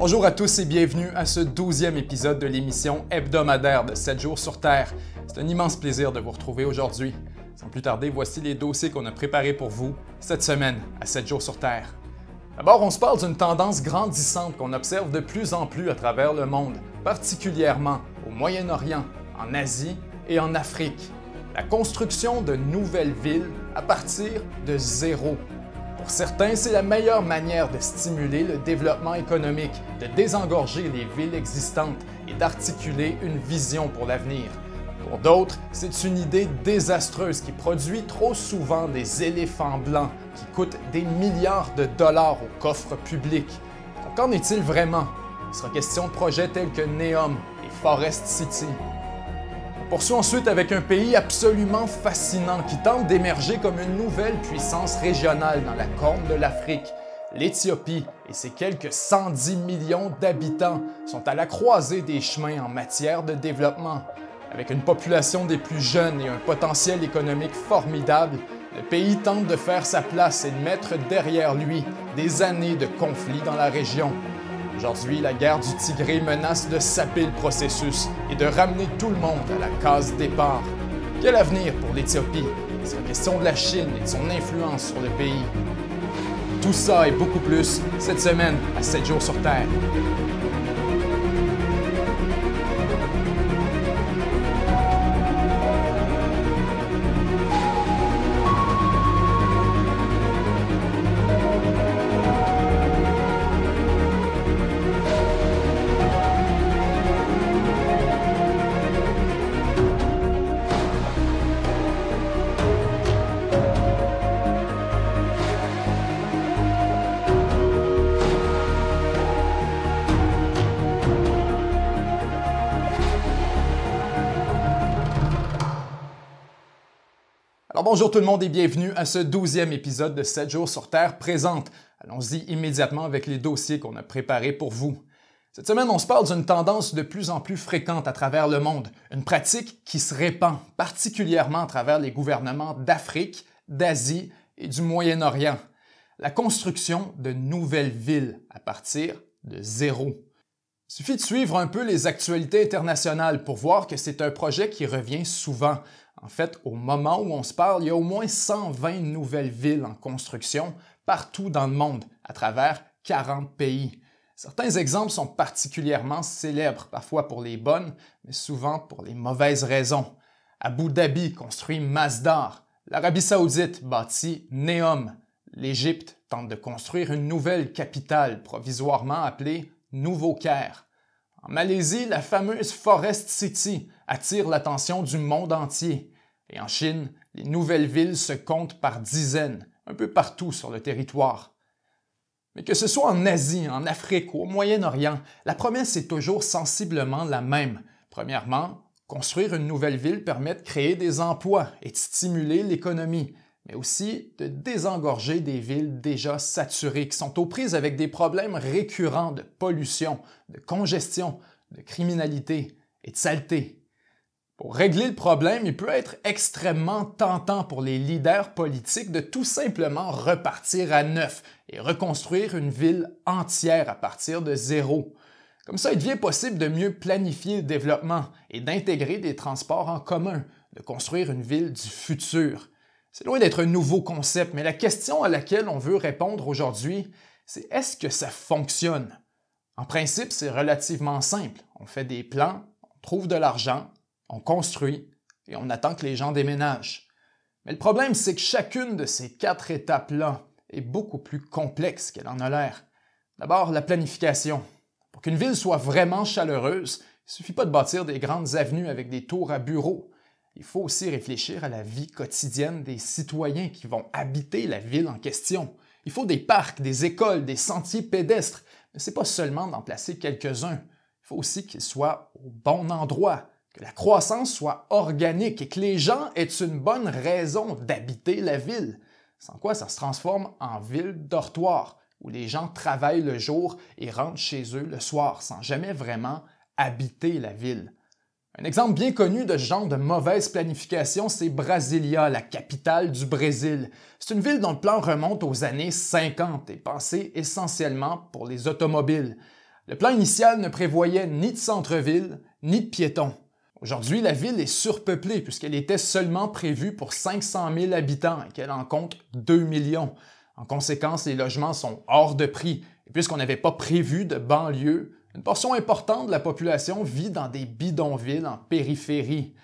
Bonjour à tous et bienvenue à ce 12e épisode de l'émission hebdomadaire de 7 jours sur Terre. C'est un immense plaisir de vous retrouver aujourd'hui. Sans plus tarder, voici les dossiers qu'on a préparés pour vous cette semaine à 7 jours sur Terre. D'abord, on se parle d'une tendance grandissante qu'on observe de plus en plus à travers le monde, particulièrement au Moyen-Orient, en Asie et en Afrique. La construction de nouvelles villes à partir de zéro. Pour certains, c'est la meilleure manière de stimuler le développement économique, de désengorger les villes existantes et d'articuler une vision pour l'avenir. Pour d'autres, c'est une idée désastreuse qui produit trop souvent des éléphants blancs qui coûtent des milliards de dollars au coffre public. Donc, qu'en est-il vraiment? Il sera question de projets tels que Neom et Forest City. On poursuit ensuite avec un pays absolument fascinant qui tente d'émerger comme une nouvelle puissance régionale dans la corne de l'Afrique. L'Éthiopie et ses quelques 110 millions d'habitants sont à la croisée des chemins en matière de développement. Avec une population des plus jeunes et un potentiel économique formidable, le pays tente de faire sa place et de mettre derrière lui des années de conflits dans la région. Aujourd'hui, la guerre du Tigré menace de saper le processus et de ramener tout le monde à la case départ. Quel avenir pour l'Éthiopie? Il sera question de la Chine et de son influence sur le pays. Tout ça et beaucoup plus cette semaine à 7 jours sur Terre. Alors bonjour tout le monde et bienvenue à ce 12e épisode de 7 jours sur Terre présente. Allons-y immédiatement avec les dossiers qu'on a préparés pour vous. Cette semaine, on se parle d'une tendance de plus en plus fréquente à travers le monde, une pratique qui se répand particulièrement à travers les gouvernements d'Afrique, d'Asie et du Moyen-Orient. La construction de nouvelles villes à partir de zéro. Il suffit de suivre un peu les actualités internationales pour voir que c'est un projet qui revient souvent. En fait, au moment où on se parle, il y a au moins 120 nouvelles villes en construction partout dans le monde, à travers 40 pays. Certains exemples sont particulièrement célèbres, parfois pour les bonnes, mais souvent pour les mauvaises raisons. Abu Dhabi construit Masdar, l'Arabie Saoudite bâtit Neom, l'Égypte tente de construire une nouvelle capitale provisoirement appelée Nouveau-Caire. En Malaisie, la fameuse Forest City attire l'attention du monde entier. Et en Chine, les nouvelles villes se comptent par dizaines, un peu partout sur le territoire. Mais que ce soit en Asie, en Afrique ou au Moyen-Orient, la promesse est toujours sensiblement la même. Premièrement, construire une nouvelle ville permet de créer des emplois et de stimuler l'économie, mais aussi de désengorger des villes déjà saturées qui sont aux prises avec des problèmes récurrents de pollution, de congestion, de criminalité et de saleté. Pour régler le problème, il peut être extrêmement tentant pour les leaders politiques de tout simplement repartir à neuf et reconstruire une ville entière à partir de zéro. Comme ça, il devient possible de mieux planifier le développement et d'intégrer des transports en commun, de construire une ville du futur. C'est loin d'être un nouveau concept, mais la question à laquelle on veut répondre aujourd'hui, c'est est-ce que ça fonctionne? En principe, c'est relativement simple. On fait des plans, on trouve de l'argent, on construit et on attend que les gens déménagent. Mais le problème, c'est que chacune de ces 4 étapes-là est beaucoup plus complexe qu'elle en a l'air. D'abord, la planification. Pour qu'une ville soit vraiment chaleureuse, il ne suffit pas de bâtir des grandes avenues avec des tours à bureaux. Il faut aussi réfléchir à la vie quotidienne des citoyens qui vont habiter la ville en question. Il faut des parcs, des écoles, des sentiers pédestres, mais ce n'est pas seulement d'en placer quelques-uns. Il faut aussi qu'ils soient au bon endroit, que la croissance soit organique et que les gens aient une bonne raison d'habiter la ville, sans quoi ça se transforme en ville dortoir, où les gens travaillent le jour et rentrent chez eux le soir, sans jamais vraiment habiter la ville. Un exemple bien connu de ce genre de mauvaise planification, c'est Brasilia, la capitale du Brésil. C'est une ville dont le plan remonte aux années 50 et pensée essentiellement pour les automobiles. Le plan initial ne prévoyait ni de centre-ville, ni de piétons. Aujourd'hui, la ville est surpeuplée puisqu'elle était seulement prévue pour 500 000 habitants et qu'elle en compte 2 millions. En conséquence, les logements sont hors de prix. Et puisqu'on n'avait pas prévu de banlieue, une portion importante de la population vit dans des bidonvilles en périphérie.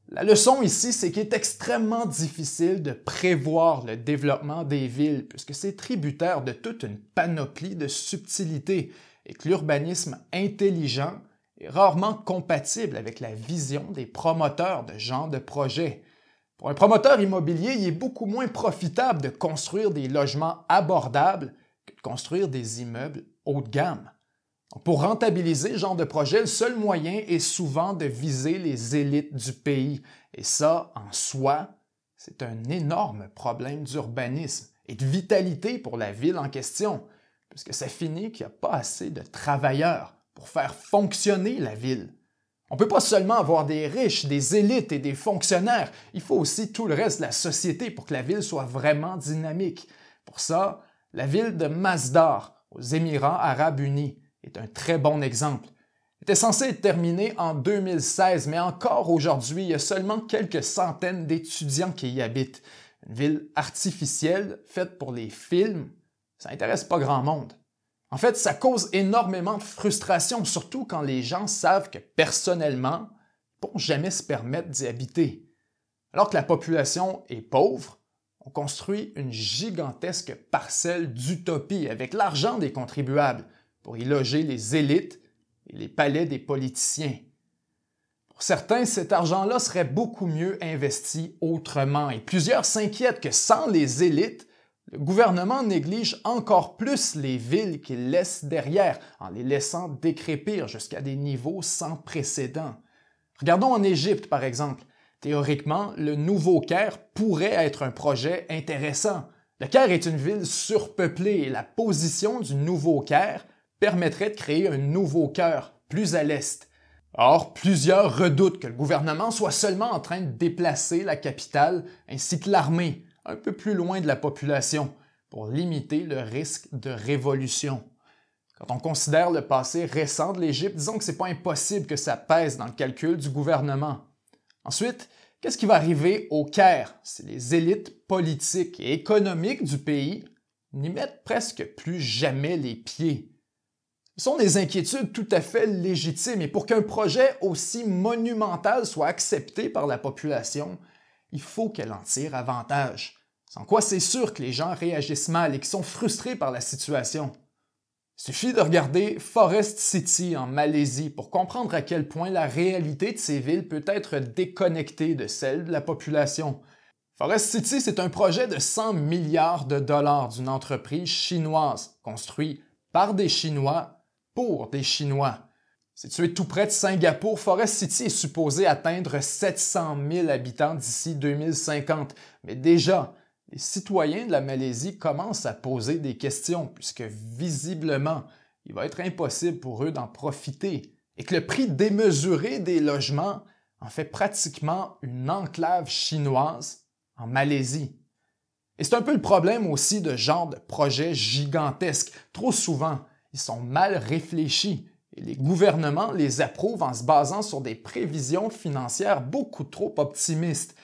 La leçon ici, c'est qu'il est extrêmement difficile de prévoir le développement des villes puisque c'est tributaire de toute une panoplie de subtilités et que l'urbanisme intelligent est rarement compatible avec la vision des promoteurs de ce genre de projet. Pour un promoteur immobilier, il est beaucoup moins profitable de construire des logements abordables que de construire des immeubles haut de gamme. Donc, pour rentabiliser ce genre de projet, le seul moyen est souvent de viser les élites du pays. Et ça, en soi, c'est un énorme problème d'urbanisme et de vitalité pour la ville en question, puisque ça finit qu'il n'y a pas assez de travailleurs pour faire fonctionner la ville. On ne peut pas seulement avoir des riches, des élites et des fonctionnaires, il faut aussi tout le reste de la société pour que la ville soit vraiment dynamique. Pour ça, la ville de Masdar, aux Émirats arabes unis, est un très bon exemple. Elle était censée être terminée en 2016, mais encore aujourd'hui, il y a seulement quelques centaines d'étudiants qui y habitent. Une ville artificielle, faite pour les films, ça n'intéresse pas grand monde. En fait, ça cause énormément de frustration, surtout quand les gens savent que personnellement, ils ne pourront jamais se permettre d'y habiter. Alors que la population est pauvre, on construit une gigantesque parcelle d'utopie avec l'argent des contribuables pour y loger les élites et les palais des politiciens. Pour certains, cet argent-là serait beaucoup mieux investi autrement et plusieurs s'inquiètent que sans les élites, le gouvernement néglige encore plus les villes qu'il laisse derrière, en les laissant décrépir jusqu'à des niveaux sans précédent. Regardons en Égypte, par exemple. Théoriquement, le Nouveau Caire pourrait être un projet intéressant. Le Caire est une ville surpeuplée et la position du Nouveau Caire permettrait de créer un nouveau cœur, plus à l'est. Or, plusieurs redoutent que le gouvernement soit seulement en train de déplacer la capitale ainsi que l'armée un peu plus loin de la population pour limiter le risque de révolution. Quand on considère le passé récent de l'Égypte, disons que ce n'est pas impossible que ça pèse dans le calcul du gouvernement. Ensuite, qu'est-ce qui va arriver au Caire si les élites politiques et économiques du pays n'y mettent presque plus jamais les pieds? Ce sont des inquiétudes tout à fait légitimes et pour qu'un projet aussi monumental soit accepté par la population, il faut qu'elle en tire avantage. Sans quoi c'est sûr que les gens réagissent mal et qu'ils sont frustrés par la situation. Il suffit de regarder Forest City en Malaisie pour comprendre à quel point la réalité de ces villes peut être déconnectée de celle de la population. Forest City, c'est un projet de 100 milliards de dollars d'une entreprise chinoise, construit par des Chinois pour des Chinois. Situé tout près de Singapour, Forest City est supposé atteindre 700 000 habitants d'ici 2050. Mais déjà, les citoyens de la Malaisie commencent à poser des questions puisque visiblement, il va être impossible pour eux d'en profiter et que le prix démesuré des logements en fait pratiquement une enclave chinoise en Malaisie. Et c'est un peu le problème aussi de ce genre de projets gigantesques. Trop souvent, ils sont mal réfléchis. Et les gouvernements les approuvent en se basant sur des prévisions financières beaucoup trop optimistes.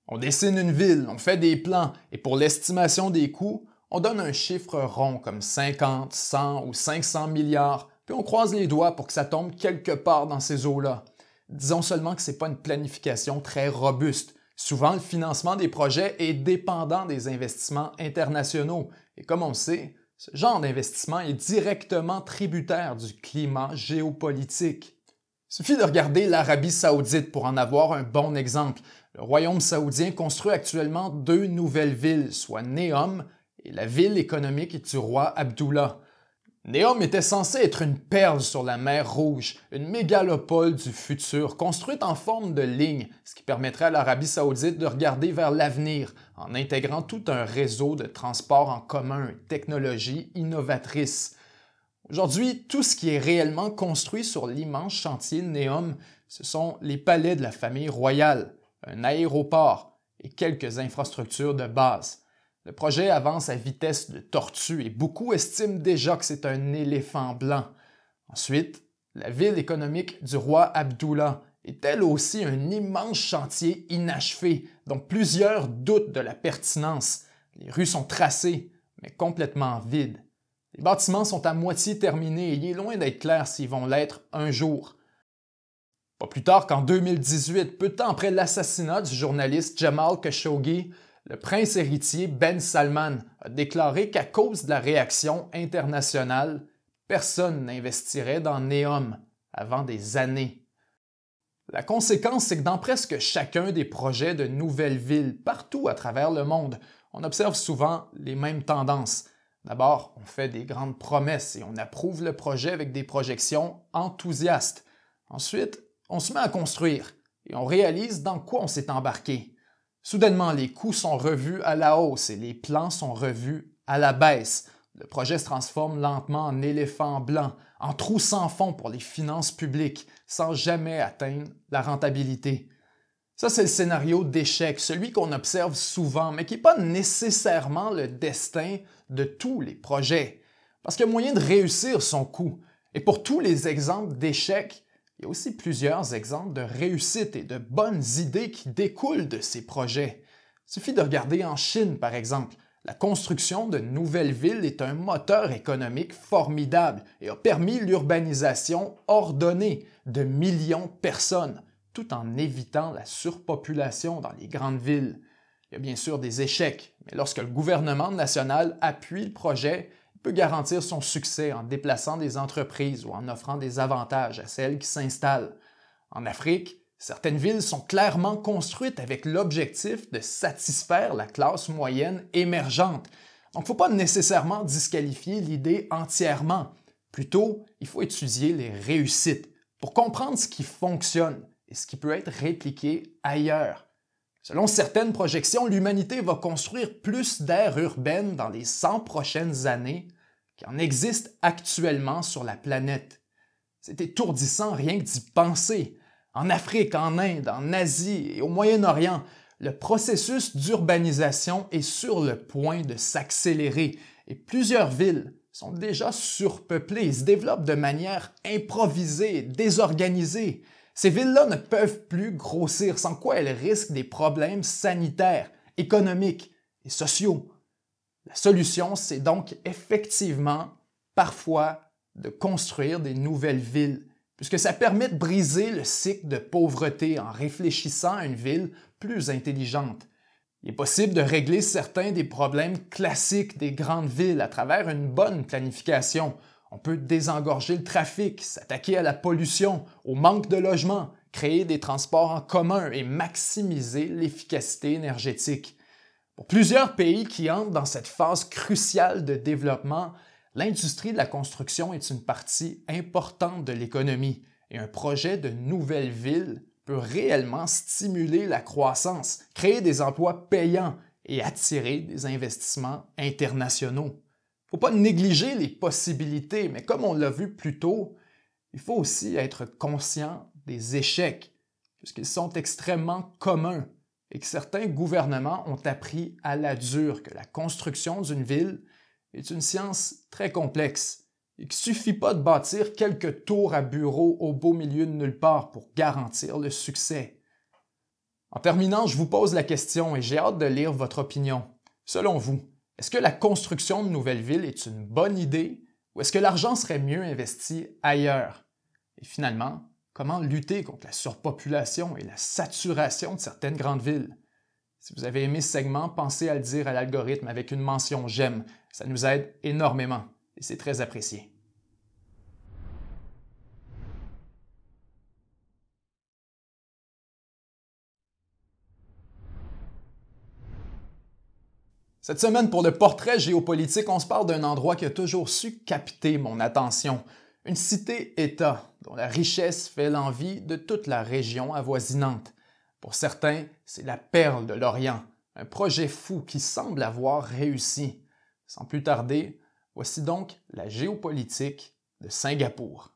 On dessine une ville, on fait des plans, et pour l'estimation des coûts, on donne un chiffre rond comme 50, 100 ou 500 milliards, puis on croise les doigts pour que ça tombe quelque part dans ces eaux-là. Disons seulement que ce n'est pas une planification très robuste. Souvent, le financement des projets est dépendant des investissements internationaux, et comme on le sait, ce genre d'investissement est directement tributaire du climat géopolitique. Il suffit de regarder l'Arabie saoudite pour en avoir un bon exemple. Le royaume saoudien construit actuellement 2 nouvelles villes, soit Neom et la ville économique du roi Abdullah. Neom était censé être une perle sur la mer Rouge, une mégalopole du futur, construite en forme de ligne, ce qui permettrait à l'Arabie saoudite de regarder vers l'avenir en intégrant tout un réseau de transport en commun et technologies innovatrices. Aujourd'hui, tout ce qui est réellement construit sur l'immense chantier de Neom, ce sont les palais de la famille royale, un aéroport et quelques infrastructures de base. Le projet avance à vitesse de tortue et beaucoup estiment déjà que c'est un éléphant blanc. Ensuite, la ville économique du roi Abdullah est elle aussi un immense chantier inachevé, dont plusieurs doutent de la pertinence. Les rues sont tracées, mais complètement vides. Les bâtiments sont à moitié terminés et il est loin d'être clair s'ils vont l'être un jour. Pas plus tard qu'en 2018, peu de temps après l'assassinat du journaliste Jamal Khashoggi, le prince héritier Ben Salman a déclaré qu'à cause de la réaction internationale, personne n'investirait dans Neom avant des années. La conséquence, c'est que dans presque chacun des projets de nouvelles villes partout à travers le monde, on observe souvent les mêmes tendances. D'abord, on fait des grandes promesses et on approuve le projet avec des projections enthousiastes. Ensuite, on se met à construire et on réalise dans quoi on s'est embarqué. Soudainement, les coûts sont revus à la hausse et les plans sont revus à la baisse. Le projet se transforme lentement en éléphant blanc, en trou sans fond pour les finances publiques, sans jamais atteindre la rentabilité. Ça, c'est le scénario d'échec, celui qu'on observe souvent, mais qui n'est pas nécessairement le destin de tous les projets. Parce qu'il y a moyen de réussir son coup. Et pour tous les exemples d'échecs, il y a aussi plusieurs exemples de réussite et de bonnes idées qui découlent de ces projets. Il suffit de regarder en Chine, par exemple. La construction de nouvelles villes est un moteur économique formidable et a permis l'urbanisation ordonnée de millions de personnes, tout en évitant la surpopulation dans les grandes villes. Il y a bien sûr des échecs, mais lorsque le gouvernement national appuie le projet, il peut garantir son succès en déplaçant des entreprises ou en offrant des avantages à celles qui s'installent. En Afrique, certaines villes sont clairement construites avec l'objectif de satisfaire la classe moyenne émergente. Donc, il ne faut pas nécessairement disqualifier l'idée entièrement. Plutôt, il faut étudier les réussites pour comprendre ce qui fonctionne et ce qui peut être répliqué ailleurs. Selon certaines projections, l'humanité va construire plus d'aires urbaines dans les 100 prochaines années qu'il en existe actuellement sur la planète. C'est étourdissant rien que d'y penser. En Afrique, en Inde, en Asie et au Moyen-Orient, le processus d'urbanisation est sur le point de s'accélérer et plusieurs villes sont déjà surpeuplées et se développent de manière improvisée et désorganisée. Ces villes-là ne peuvent plus grossir, sans quoi elles risquent des problèmes sanitaires, économiques et sociaux. La solution, c'est donc effectivement, parfois, de construire des nouvelles villes, puisque ça permet de briser le cycle de pauvreté en réfléchissant à une ville plus intelligente. Il est possible de régler certains des problèmes classiques des grandes villes à travers une bonne planification. On peut désengorger le trafic, s'attaquer à la pollution, au manque de logement, créer des transports en commun et maximiser l'efficacité énergétique. Pour plusieurs pays qui entrent dans cette phase cruciale de développement, l'industrie de la construction est une partie importante de l'économie et un projet de nouvelle ville peut réellement stimuler la croissance, créer des emplois payants et attirer des investissements internationaux. Il ne faut pas négliger les possibilités, mais comme on l'a vu plus tôt, il faut aussi être conscient des échecs, puisqu'ils sont extrêmement communs et que certains gouvernements ont appris à la dure que la construction d'une ville est une science très complexe et qu'il ne suffit pas de bâtir quelques tours à bureaux au beau milieu de nulle part pour garantir le succès. En terminant, je vous pose la question et j'ai hâte de lire votre opinion. Selon vous, est-ce que la construction de nouvelles villes est une bonne idée ou est-ce que l'argent serait mieux investi ailleurs? Et finalement, comment lutter contre la surpopulation et la saturation de certaines grandes villes? Si vous avez aimé ce segment, pensez à le dire à l'algorithme avec une mention « J'aime ». Ça nous aide énormément et c'est très apprécié. Cette semaine, pour le portrait géopolitique, on se parle d'un endroit qui a toujours su capter mon attention. Une cité-État dont la richesse fait l'envie de toute la région avoisinante. Pour certains, c'est la perle de l'Orient, un projet fou qui semble avoir réussi. Sans plus tarder, voici donc la géopolitique de Singapour.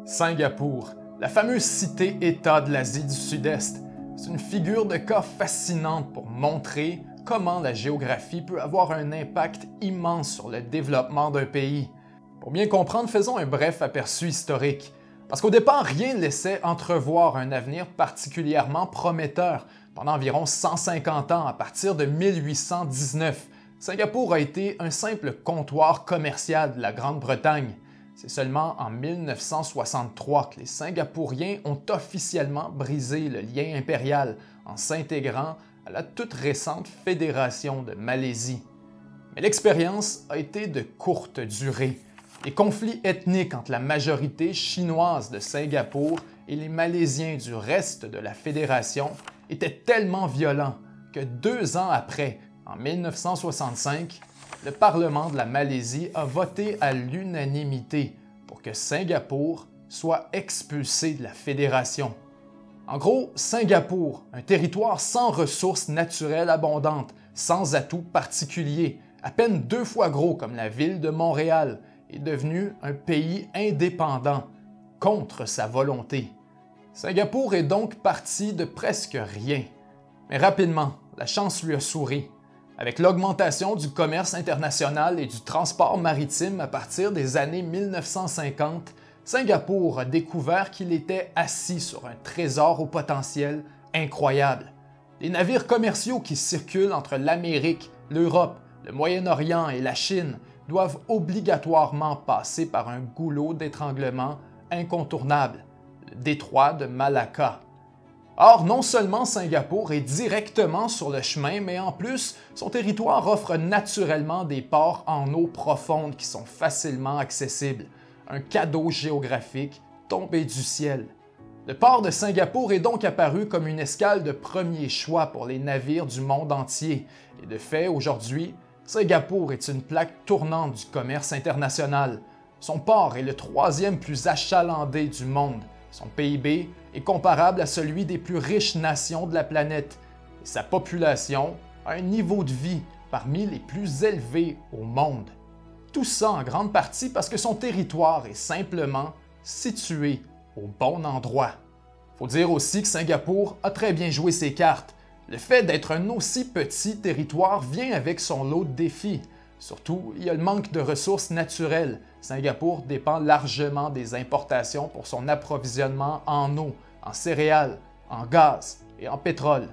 Singapour, la fameuse cité-État de l'Asie du Sud-Est, c'est une figure de cas fascinante pour montrer comment la géographie peut avoir un impact immense sur le développement d'un pays. Pour bien comprendre, faisons un bref aperçu historique. Parce qu'au départ, rien ne laissait entrevoir un avenir particulièrement prometteur. Pendant environ 150 ans, à partir de 1819, Singapour a été un simple comptoir commercial de la Grande-Bretagne. C'est seulement en 1963 que les Singapouriens ont officiellement brisé le lien impérial en s'intégrant à la toute récente Fédération de Malaisie. Mais l'expérience a été de courte durée. Les conflits ethniques entre la majorité chinoise de Singapour et les Malaisiens du reste de la Fédération étaient tellement violents que 2 ans après, en 1965, le Parlement de la Malaisie a voté à l'unanimité pour que Singapour soit expulsé de la Fédération. En gros, Singapour, un territoire sans ressources naturelles abondantes, sans atouts particuliers, à peine 2 fois gros comme la ville de Montréal, est devenu un pays indépendant, contre sa volonté. Singapour est donc parti de presque rien. Mais rapidement, la chance lui a souri. Avec l'augmentation du commerce international et du transport maritime à partir des années 1950, Singapour a découvert qu'il était assis sur un trésor au potentiel incroyable. Les navires commerciaux qui circulent entre l'Amérique, l'Europe, le Moyen-Orient et la Chine doivent obligatoirement passer par un goulot d'étranglement incontournable, le détroit de Malacca. Or, non seulement Singapour est directement sur le chemin, mais en plus, son territoire offre naturellement des ports en eau profonde qui sont facilement accessibles, un cadeau géographique tombé du ciel. Le port de Singapour est donc apparu comme une escale de premier choix pour les navires du monde entier, et de fait, aujourd'hui, Singapour est une plaque tournante du commerce international. Son port est le 3e plus achalandé du monde. Son PIB est comparable à celui des plus riches nations de la planète et sa population a un niveau de vie parmi les plus élevés au monde. Tout ça en grande partie parce que son territoire est simplement situé au bon endroit. Faut dire aussi que Singapour a très bien joué ses cartes. Le fait d'être un aussi petit territoire vient avec son lot de défis. Surtout, il y a le manque de ressources naturelles. Singapour dépend largement des importations pour son approvisionnement en eau, en céréales, en gaz et en pétrole.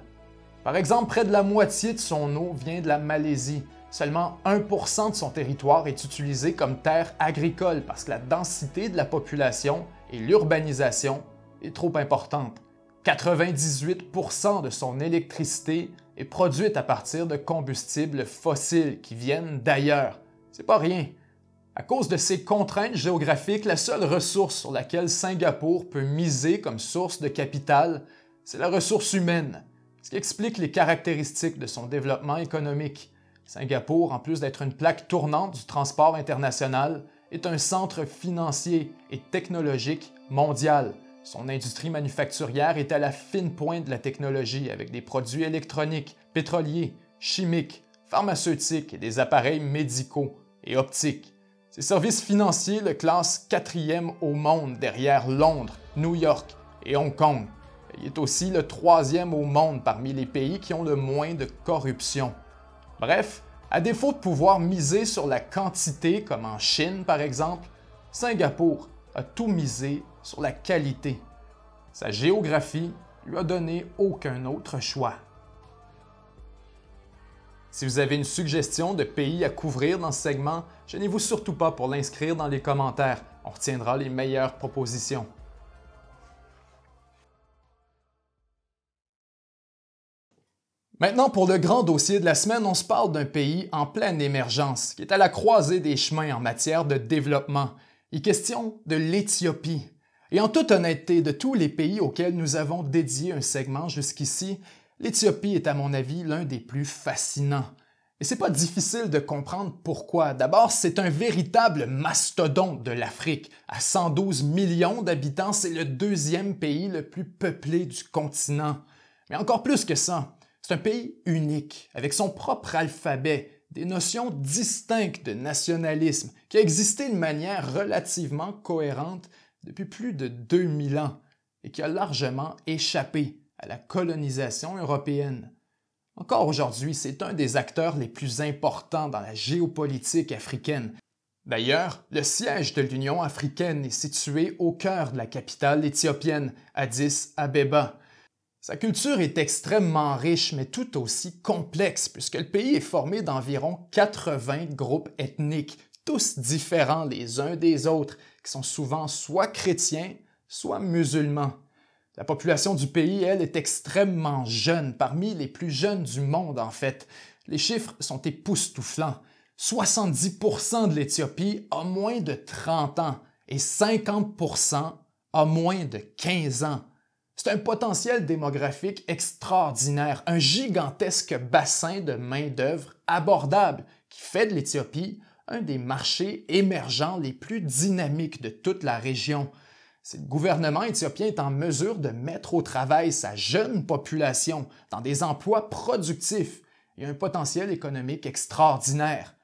Par exemple, près de la moitié de son eau vient de la Malaisie. Seulement 1% de son territoire est utilisé comme terre agricole parce que la densité de la population et l'urbanisation est trop importante. 98% de son électricité est produite à partir de combustibles fossiles qui viennent d'ailleurs. C'est pas rien. À cause de ces contraintes géographiques, la seule ressource sur laquelle Singapour peut miser comme source de capital, c'est la ressource humaine, ce qui explique les caractéristiques de son développement économique. Singapour, en plus d'être une plaque tournante du transport international, est un centre financier et technologique mondial. Son industrie manufacturière est à la fine pointe de la technologie avec des produits électroniques, pétroliers, chimiques, pharmaceutiques et des appareils médicaux et optiques. Ses services financiers le classent 4e au monde derrière Londres, New York et Hong Kong. Il est aussi le 3e au monde parmi les pays qui ont le moins de corruption. Bref, à défaut de pouvoir miser sur la quantité comme en Chine par exemple, Singapour a tout misé sur la qualité. Sa géographie lui a donné aucun autre choix. Si vous avez une suggestion de pays à couvrir dans ce segment, gênez-vous surtout pas pour l'inscrire dans les commentaires. On retiendra les meilleures propositions. Maintenant, pour le grand dossier de la semaine, on se parle d'un pays en pleine émergence, qui est à la croisée des chemins en matière de développement. Il est question de l'Éthiopie. Et en toute honnêteté, de tous les pays auxquels nous avons dédié un segment jusqu'ici, l'Éthiopie est à mon avis l'un des plus fascinants. Et c'est pas difficile de comprendre pourquoi. D'abord, c'est un véritable mastodonte de l'Afrique. À 112 millions d'habitants, c'est le 2e pays le plus peuplé du continent. Mais encore plus que ça, c'est un pays unique, avec son propre alphabet, des notions distinctes de nationalisme, qui a existé de manière relativement cohérente depuis plus de 2000 ans et qui a largement échappé à la colonisation européenne. Encore aujourd'hui, c'est un des acteurs les plus importants dans la géopolitique africaine. D'ailleurs, le siège de l'Union africaine est situé au cœur de la capitale éthiopienne, Addis Abeba. Sa culture est extrêmement riche, mais tout aussi complexe, puisque le pays est formé d'environ 80 groupes ethniques, tous différents les uns des autres, qui sont souvent soit chrétiens, soit musulmans. La population du pays, elle, est extrêmement jeune, parmi les plus jeunes du monde en fait. Les chiffres sont époustouflants. 70% de l'Éthiopie a moins de 30 ans et 50% a moins de 15 ans. C'est un potentiel démographique extraordinaire, un gigantesque bassin de main-d'œuvre abordable qui fait de l'Éthiopie un des marchés émergents les plus dynamiques de toute la région. Si le gouvernement éthiopien est en mesure de mettre au travail sa jeune population dans des emplois productifs, il y a un potentiel économique extraordinaire.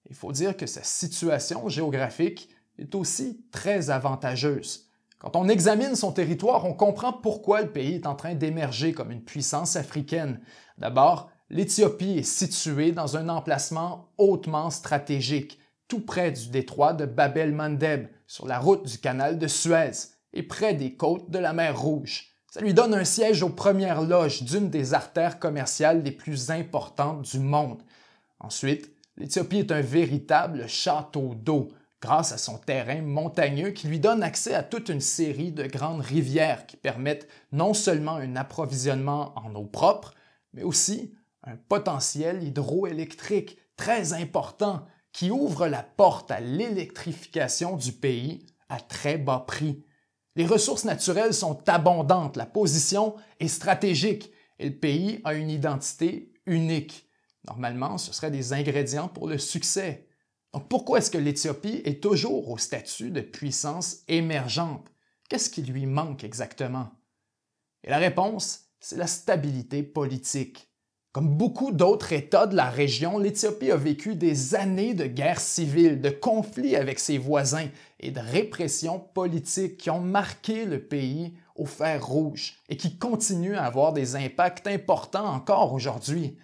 Il faut dire que sa situation géographique est aussi très avantageuse. Quand on examine son territoire, on comprend pourquoi le pays est en train d'émerger comme une puissance africaine. D'abord, l'Éthiopie est située dans un emplacement hautement stratégique, tout près du détroit de Bab el-Mandeb, sur la route du canal de Suez, et près des côtes de la mer Rouge. Ça lui donne un siège aux premières loges d'une des artères commerciales les plus importantes du monde. Ensuite, l'Éthiopie est un véritable château d'eau, grâce à son terrain montagneux qui lui donne accès à toute une série de grandes rivières qui permettent non seulement un approvisionnement en eau propre, mais aussi un potentiel hydroélectrique très important qui ouvre la porte à l'électrification du pays à très bas prix. Les ressources naturelles sont abondantes, la position est stratégique et le pays a une identité unique. Normalement, ce seraient des ingrédients pour le succès. Donc pourquoi est-ce que l'Éthiopie est toujours au statut de puissance émergente? Qu'est-ce qui lui manque exactement? Et la réponse, c'est la stabilité politique. Comme beaucoup d'autres États de la région, l'Éthiopie a vécu des années de guerre civile, de conflits avec ses voisins et de répression politique qui ont marqué le pays au fer rouge et qui continuent à avoir des impacts importants encore aujourd'hui.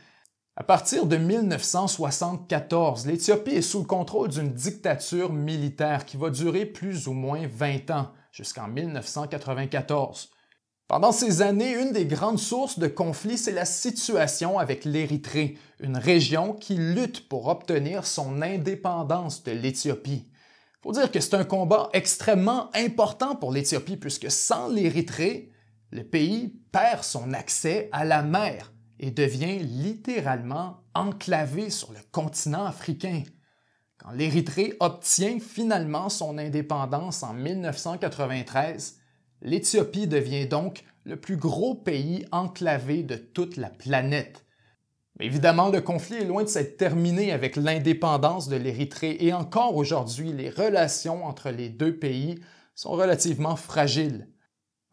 À partir de 1974, l'Éthiopie est sous le contrôle d'une dictature militaire qui va durer plus ou moins 20 ans, jusqu'en 1994. Pendant ces années, une des grandes sources de conflit, c'est la situation avec l'Érythrée, une région qui lutte pour obtenir son indépendance de l'Éthiopie. Il faut dire que c'est un combat extrêmement important pour l'Éthiopie, puisque sans l'Érythrée, le pays perd son accès à la mer et devient littéralement enclavé sur le continent africain. Quand l'Érythrée obtient finalement son indépendance en 1993, l'Éthiopie devient donc le plus gros pays enclavé de toute la planète. Mais évidemment, le conflit est loin de s'être terminé avec l'indépendance de l'Érythrée et encore aujourd'hui, les relations entre les deux pays sont relativement fragiles.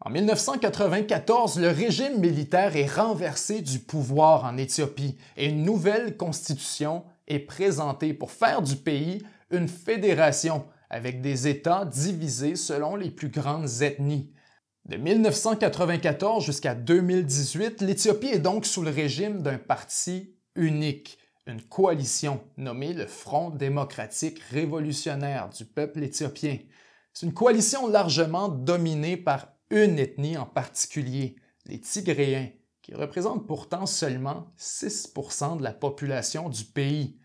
En 1994, le régime militaire est renversé du pouvoir en Éthiopie et une nouvelle constitution est présentée pour faire du pays une fédération avec des États divisés selon les plus grandes ethnies. De 1994 jusqu'à 2018, l'Éthiopie est donc sous le régime d'un parti unique, une coalition nommée le Front démocratique révolutionnaire du peuple éthiopien. C'est une coalition largement dominée par une ethnie en particulier, les Tigréens, qui représentent pourtant seulement 6% de la population du pays.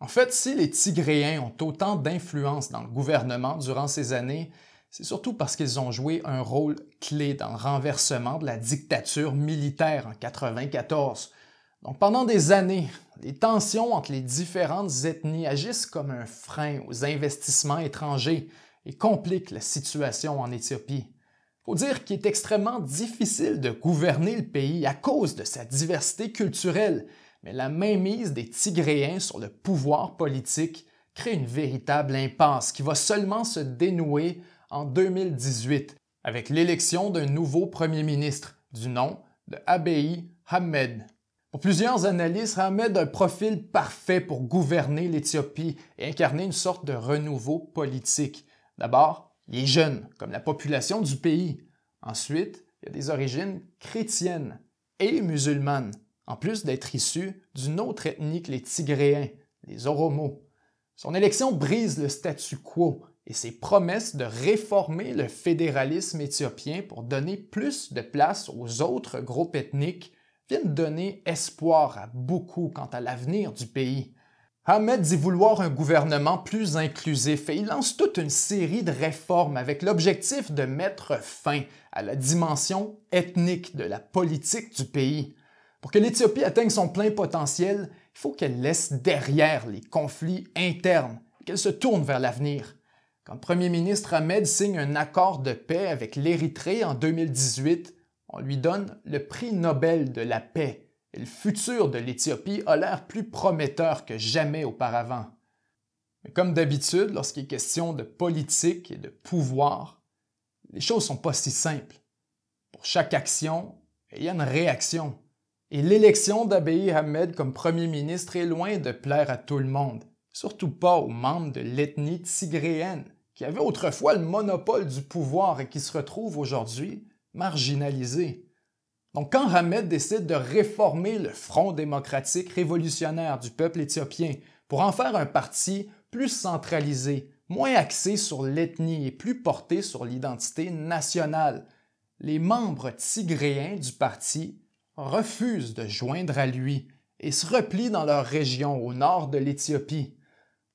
En fait, si les Tigréens ont autant d'influence dans le gouvernement durant ces années, c'est surtout parce qu'ils ont joué un rôle clé dans le renversement de la dictature militaire en 1994. Donc pendant des années, les tensions entre les différentes ethnies agissent comme un frein aux investissements étrangers et compliquent la situation en Éthiopie. Il faut dire qu'il est extrêmement difficile de gouverner le pays à cause de sa diversité culturelle, mais la mainmise des Tigréens sur le pouvoir politique crée une véritable impasse qui va seulement se dénouer en 2018 avec l'élection d'un nouveau premier ministre du nom de Abiy Ahmed. Pour plusieurs analystes, Ahmed a un profil parfait pour gouverner l'Éthiopie et incarner une sorte de renouveau politique. D'abord, il est jeune, comme la population du pays. Ensuite, il a des origines chrétiennes et musulmanes. en plus d'être issu d'une autre ethnie que les Tigréens, les Oromos. Son élection brise le statu quo et ses promesses de réformer le fédéralisme éthiopien pour donner plus de place aux autres groupes ethniques viennent donner espoir à beaucoup quant à l'avenir du pays. Ahmed dit vouloir un gouvernement plus inclusif et il lance toute une série de réformes avec l'objectif de mettre fin à la dimension ethnique de la politique du pays. Pour que l'Éthiopie atteigne son plein potentiel, il faut qu'elle laisse derrière les conflits internes et qu'elle se tourne vers l'avenir. Quand le premier ministre Ahmed signe un accord de paix avec l'Érythrée en 2018, on lui donne le prix Nobel de la paix et le futur de l'Éthiopie a l'air plus prometteur que jamais auparavant. Mais comme d'habitude, lorsqu'il est question de politique et de pouvoir, les choses ne sont pas si simples. Pour chaque action, il y a une réaction. Et l'élection d'Abiy Ahmed comme premier ministre est loin de plaire à tout le monde, surtout pas aux membres de l'ethnie tigréenne, qui avait autrefois le monopole du pouvoir et qui se retrouve aujourd'hui marginalisés. Donc quand Ahmed décide de réformer le Front démocratique révolutionnaire du peuple éthiopien pour en faire un parti plus centralisé, moins axé sur l'ethnie et plus porté sur l'identité nationale, les membres tigréens du parti refusent de joindre à lui et se replient dans leur région au nord de l'Éthiopie.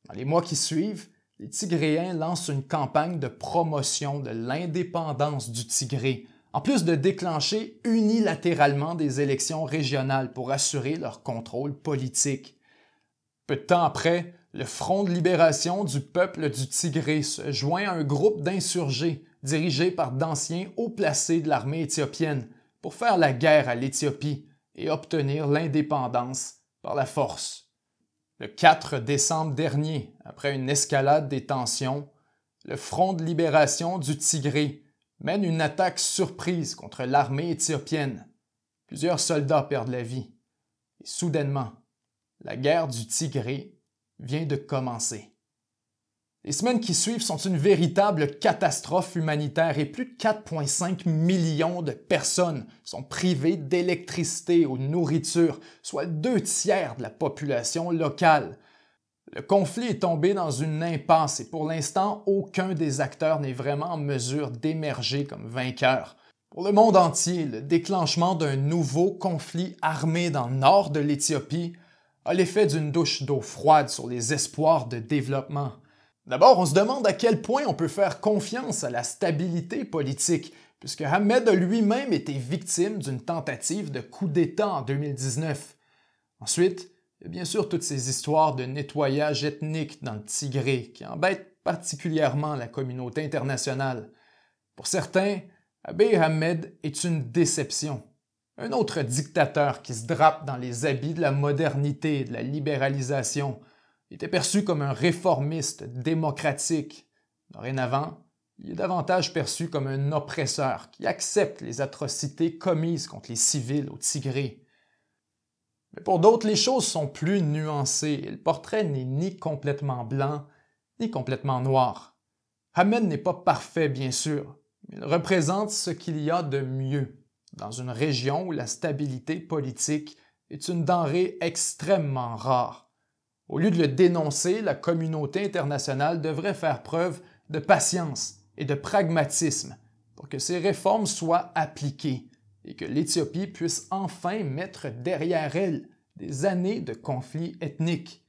Dans les mois qui suivent, les Tigréens lancent une campagne de promotion de l'indépendance du Tigré, en plus de déclencher unilatéralement des élections régionales pour assurer leur contrôle politique. Peu de temps après, le Front de libération du peuple du Tigré se joint à un groupe d'insurgés dirigé par d'anciens hauts placés de l'armée éthiopienne pour faire la guerre à l'Éthiopie et obtenir l'indépendance par la force. Le 4 décembre dernier, après une escalade des tensions, le Front de libération du Tigré mène une attaque surprise contre l'armée éthiopienne. Plusieurs soldats perdent la vie. Et soudainement, la guerre du Tigré vient de commencer. Les semaines qui suivent sont une véritable catastrophe humanitaire et plus de 4,5 millions de personnes sont privées d'électricité ou de nourriture, soit 2/3 de la population locale. Le conflit est tombé dans une impasse et pour l'instant, aucun des acteurs n'est vraiment en mesure d'émerger comme vainqueur. Pour le monde entier, le déclenchement d'un nouveau conflit armé dans le nord de l'Éthiopie a l'effet d'une douche d'eau froide sur les espoirs de développement. D'abord, on se demande à quel point on peut faire confiance à la stabilité politique, puisque Ahmed a lui-même été victime d'une tentative de coup d'État en 2019. Ensuite, il y a bien sûr toutes ces histoires de nettoyage ethnique dans le Tigré qui embêtent particulièrement la communauté internationale. Pour certains, Abiy Ahmed est une déception. Un autre dictateur qui se drape dans les habits de la modernité et de la libéralisation. Il était perçu comme un réformiste démocratique. Dorénavant, il est davantage perçu comme un oppresseur qui accepte les atrocités commises contre les civils au Tigré. Mais pour d'autres, les choses sont plus nuancées et le portrait n'est ni complètement blanc, ni complètement noir. Ahmed n'est pas parfait, bien sûr, mais il représente ce qu'il y a de mieux dans une région où la stabilité politique est une denrée extrêmement rare. Au lieu de le dénoncer, la communauté internationale devrait faire preuve de patience et de pragmatisme pour que ces réformes soient appliquées et que l'Éthiopie puisse enfin mettre derrière elle des années de conflits ethniques.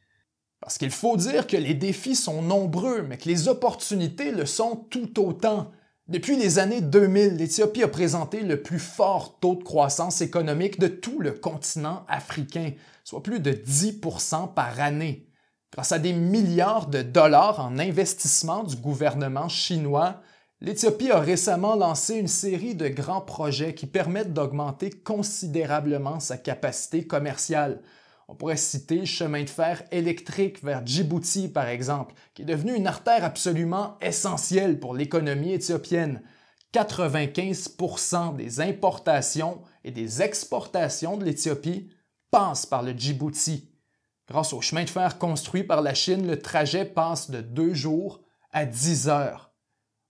Parce qu'il faut dire que les défis sont nombreux, mais que les opportunités le sont tout autant. Depuis les années 2000, l'Éthiopie a présenté le plus fort taux de croissance économique de tout le continent africain, soit plus de 10% par année. Grâce à des milliards de dollars en investissement du gouvernement chinois, l'Éthiopie a récemment lancé une série de grands projets qui permettent d'augmenter considérablement sa capacité commerciale. On pourrait citer le chemin de fer électrique vers Djibouti, par exemple, qui est devenu une artère absolument essentielle pour l'économie éthiopienne. 95% des importations et des exportations de l'Éthiopie passent par le Djibouti. Grâce au chemin de fer construit par la Chine, le trajet passe de 2 jours à 10 heures.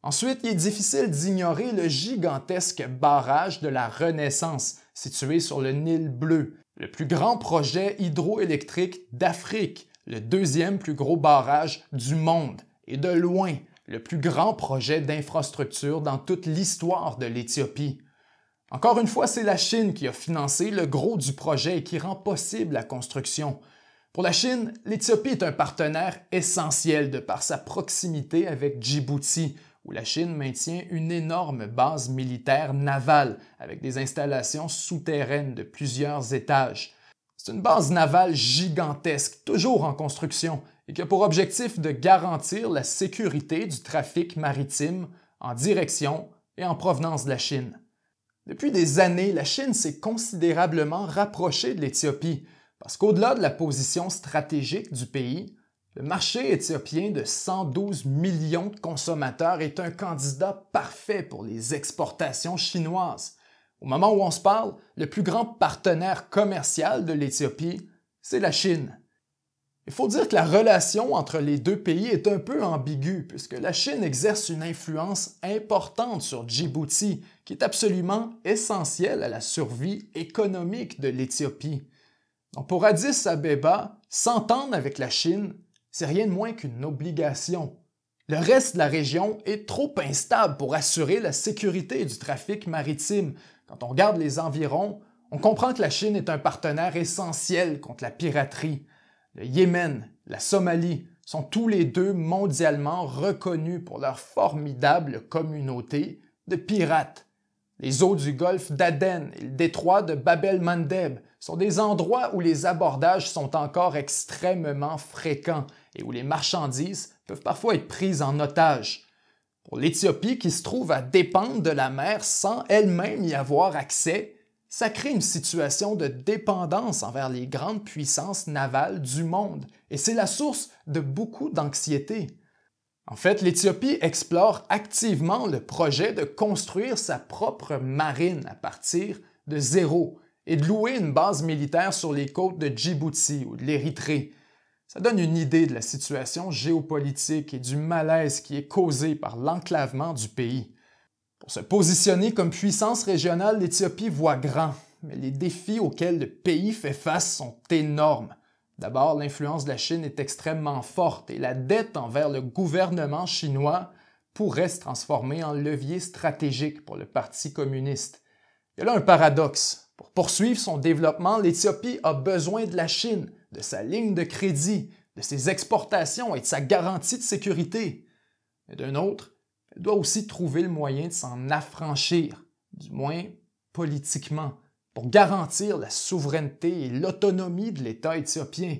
Ensuite, il est difficile d'ignorer le gigantesque barrage de la Renaissance, situé sur le Nil bleu, le plus grand projet hydroélectrique d'Afrique, le deuxième plus gros barrage du monde et de loin le plus grand projet d'infrastructure dans toute l'histoire de l'Éthiopie. Encore une fois, c'est la Chine qui a financé le gros du projet et qui rend possible la construction. Pour la Chine, l'Éthiopie est un partenaire essentiel de par sa proximité avec Djibouti, où la Chine maintient une énorme base militaire navale avec des installations souterraines de plusieurs étages. C'est une base navale gigantesque, toujours en construction, et qui a pour objectif de garantir la sécurité du trafic maritime en direction et en provenance de la Chine. Depuis des années, la Chine s'est considérablement rapprochée de l'Éthiopie, parce qu'au-delà de la position stratégique du pays, le marché éthiopien de 112 millions de consommateurs est un candidat parfait pour les exportations chinoises. Au moment où on se parle, le plus grand partenaire commercial de l'Éthiopie, c'est la Chine. Il faut dire que la relation entre les deux pays est un peu ambiguë, puisque la Chine exerce une influence importante sur Djibouti, qui est absolument essentielle à la survie économique de l'Éthiopie. Donc pour Addis Abeba, s'entendre avec la Chine, c'est rien de moins qu'une obligation. Le reste de la région est trop instable pour assurer la sécurité du trafic maritime. Quand on regarde les environs, on comprend que la Chine est un partenaire essentiel contre la piraterie. Le Yémen, la Somalie sont tous les deux mondialement reconnus pour leur formidable communauté de pirates. Les eaux du golfe d'Aden et le détroit de Bab el-Mandeb sont des endroits où les abordages sont encore extrêmement fréquents et où les marchandises peuvent parfois être prises en otage. Pour l'Éthiopie, qui se trouve à dépendre de la mer sans elle-même y avoir accès, ça crée une situation de dépendance envers les grandes puissances navales du monde, et c'est la source de beaucoup d'anxiété. En fait, l'Éthiopie explore activement le projet de construire sa propre marine à partir de zéro et de louer une base militaire sur les côtes de Djibouti ou de l'Érythrée. Ça donne une idée de la situation géopolitique et du malaise qui est causé par l'enclavement du pays. Pour se positionner comme puissance régionale, l'Éthiopie voit grand, mais les défis auxquels le pays fait face sont énormes. D'abord, l'influence de la Chine est extrêmement forte et la dette envers le gouvernement chinois pourrait se transformer en levier stratégique pour le Parti communiste. Il y a là un paradoxe. Pour poursuivre son développement, l'Éthiopie a besoin de la Chine, de sa ligne de crédit, de ses exportations et de sa garantie de sécurité. Mais d'un autre, elle doit aussi trouver le moyen de s'en affranchir, du moins politiquement, pour garantir la souveraineté et l'autonomie de l'État éthiopien.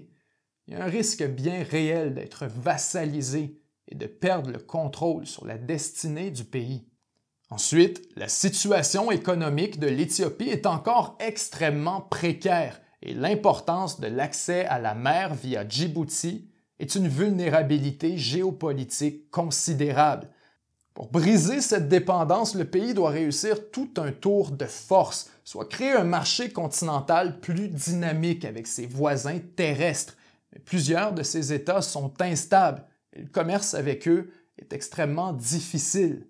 Il y a un risque bien réel d'être vassalisé et de perdre le contrôle sur la destinée du pays. Ensuite, la situation économique de l'Éthiopie est encore extrêmement précaire et l'importance de l'accès à la mer via Djibouti est une vulnérabilité géopolitique considérable. Pour briser cette dépendance, le pays doit réussir tout un tour de force, soit créer un marché continental plus dynamique avec ses voisins terrestres. Mais plusieurs de ces États sont instables et le commerce avec eux est extrêmement difficile.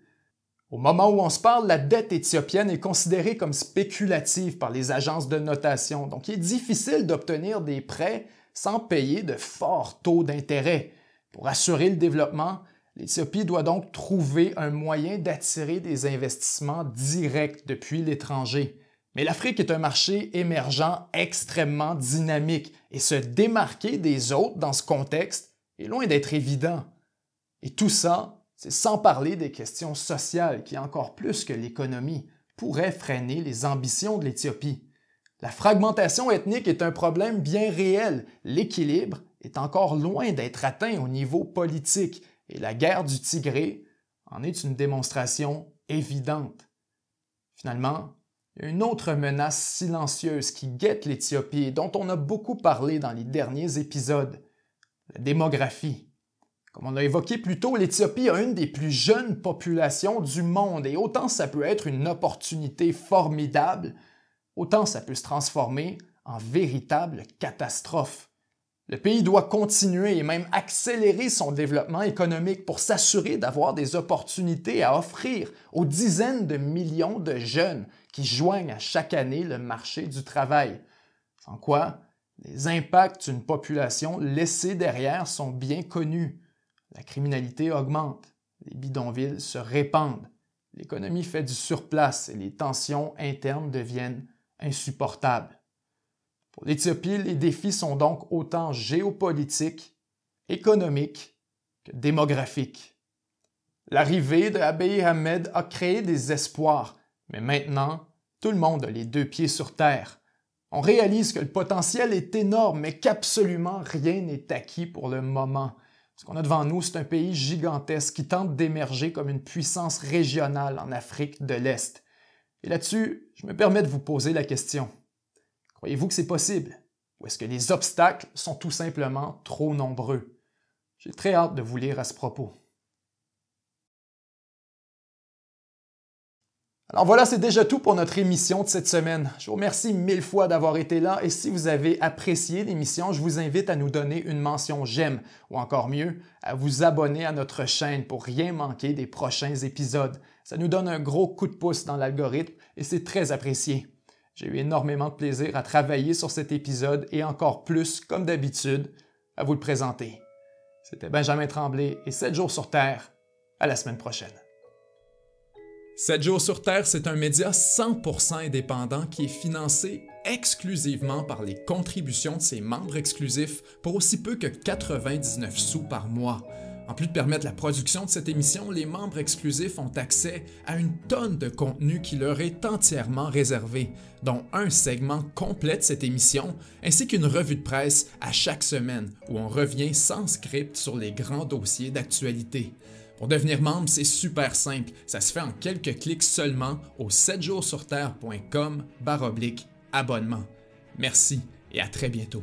Au moment où on se parle, la dette éthiopienne est considérée comme spéculative par les agences de notation, donc il est difficile d'obtenir des prêts sans payer de forts taux d'intérêt. Pour assurer le développement, l'Éthiopie doit donc trouver un moyen d'attirer des investissements directs depuis l'étranger. Mais l'Afrique est un marché émergent extrêmement dynamique et se démarquer des autres dans ce contexte est loin d'être évident. Et tout ça, c'est sans parler des questions sociales qui, encore plus que l'économie, pourraient freiner les ambitions de l'Éthiopie. La fragmentation ethnique est un problème bien réel. L'équilibre est encore loin d'être atteint au niveau politique et la guerre du Tigré en est une démonstration évidente. Finalement, il y a une autre menace silencieuse qui guette l'Éthiopie et dont on a beaucoup parlé dans les derniers épisodes, la démographie. Comme on l'a évoqué plus tôt, l'Éthiopie a une des plus jeunes populations du monde et autant ça peut être une opportunité formidable, autant ça peut se transformer en véritable catastrophe. Le pays doit continuer et même accélérer son développement économique pour s'assurer d'avoir des opportunités à offrir aux dizaines de millions de jeunes qui joignent à chaque année le marché du travail. Sans quoi, les impacts d'une population laissée derrière sont bien connus. La criminalité augmente, les bidonvilles se répandent, l'économie fait du surplace et les tensions internes deviennent insupportables. Pour l'Éthiopie, les défis sont donc autant géopolitiques, économiques que démographiques. L'arrivée de Abiy Ahmed a créé des espoirs, mais maintenant, tout le monde a les deux pieds sur terre. On réalise que le potentiel est énorme, mais qu'absolument rien n'est acquis pour le moment. Ce qu'on a devant nous, c'est un pays gigantesque qui tente d'émerger comme une puissance régionale en Afrique de l'Est. Et là-dessus, je me permets de vous poser la question. Croyez-vous que c'est possible? Ou est-ce que les obstacles sont tout simplement trop nombreux? J'ai très hâte de vous lire à ce propos. Alors voilà, c'est déjà tout pour notre émission de cette semaine. Je vous remercie 1000 fois d'avoir été là et si vous avez apprécié l'émission, je vous invite à nous donner une mention j'aime ou encore mieux, à vous abonner à notre chaîne pour rien manquer des prochains épisodes. Ça nous donne un gros coup de pouce dans l'algorithme et c'est très apprécié. J'ai eu énormément de plaisir à travailler sur cet épisode et encore plus, comme d'habitude, à vous le présenter. C'était Benjamin Tremblay et 7 jours sur Terre. À la semaine prochaine. 7 jours sur Terre, c'est un média 100% indépendant qui est financé exclusivement par les contributions de ses membres exclusifs pour aussi peu que 99 sous par mois. En plus de permettre la production de cette émission, les membres exclusifs ont accès à une tonne de contenu qui leur est entièrement réservé, dont un segment complet de cette émission, ainsi qu'une revue de presse à chaque semaine où on revient sans script sur les grands dossiers d'actualité. Pour devenir membre, c'est super simple, ça se fait en quelques clics seulement au 7jourssurterre.com/abonnement. Merci et à très bientôt.